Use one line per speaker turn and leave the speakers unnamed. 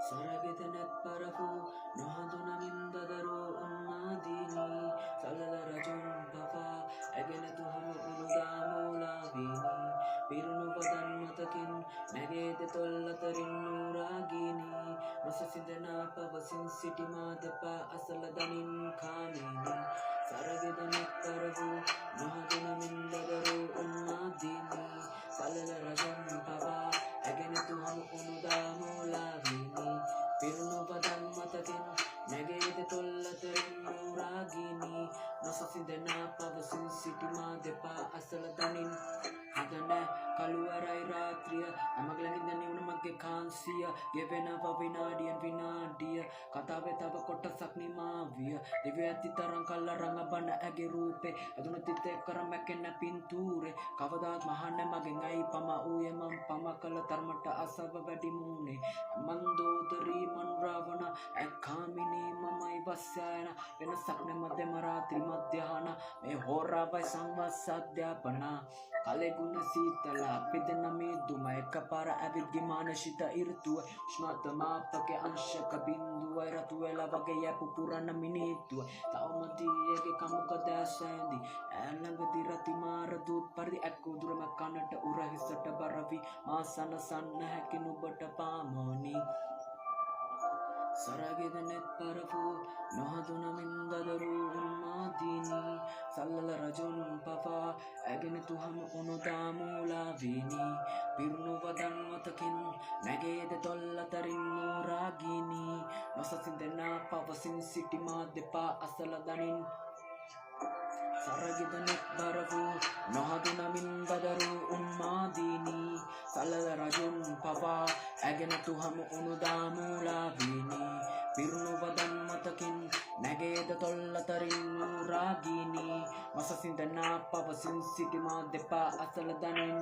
සරගෙතනැත් පරපු නොහඳුනමින්දදරෝ උන්මාදීනී සලල රජුන් පවා ඇගෙනතු හම උළුදාමෝලාවීනී පිරුණු පදන් මතකින් නැගේද තොල්ලතරින් නූරාගීනී නොසසිදනා පවසින් සිටිමා දෙපා අසල දනින් කාමීනී සරගෙතනැත් පරපු නොහඳුනමින්දදරෝ උන්මාදීනී සලල රජුන් පවා ඇගෙනතු හම උළුදාමෝලාවීනී පිරුණු පදන් මතකින් නැගේද තොල්ලතරින් නූරාගීනී නොසසිදනා පවසින් සිටිමා දෙපා අසල දනින් හදන කළුවරයි රාත්‍රිය ඇමගලඟින්ද නිවුණ මගේ කාන්සිය ගෙවෙනව විනාඩියෙන් විනාඩිය කතාවේ තව කොටසක් නිමාවිය දිව්‍ය ඇති තරම් කල්ල රඟබන ඇගේ රූපේ ඇදුන තිතේ කර මැකෙන පින්තූරේ කවදාත් මහන්න මගෙන් ඇයි පම ඌයේ මං පම කළ තරමට අසව වැඩි මූනේ මන්දෝදරී මන් රාවණ ඇකාමිනී මමයි වස්සයන වෙනසක් නැමද මරාත්‍රි මධ්‍යහන මේ හෝරාවයි සංවස් අධ්‍යාපන කලෙගුණ සීතල පිදෙන මේ දුම එකපාර ඇවිත්ගේ මානසිත ඍතුව උෂ්ණතමාපකේ අංශක බිඳුවයි රතු වෙලා වගේ යපු පුරන මිනිත්තුව තවම දියගේ කමුක දැසැඳි ඈළඟදී රති මාර දුත් පරිදි ඇක්කුදුරම කනට උරහිසට බරවි මා සනසන්න හැකි නුඹට පාමෝනි සරගෙදනෙත් පරපු නොහඳුනමින්දදරු උන්මාදීනී සල්ලල රජුන් පවා ඇගෙනතු හම උළුදාමෝලාවීනී පිරුණු වදන් මතකින් නැගේද තොල්ලතරින් නූරාගීනී නොසසිදනා පවසින් සිටිමා දෙපා අසල දනින් සරගෙදනෙත් පරපු නොහඳුනමින්දදරු උන්මාදීනී සල්ලල රජුන් පවා ඇගෙනතු හම උළුදාමෝලාවීනී පිරුණු වදන් මතකින් නැගේද තොල්ලතරින් නූරාගීනී නොසසිදනා පවසින් සිටිමා දෙපා අසල දනින්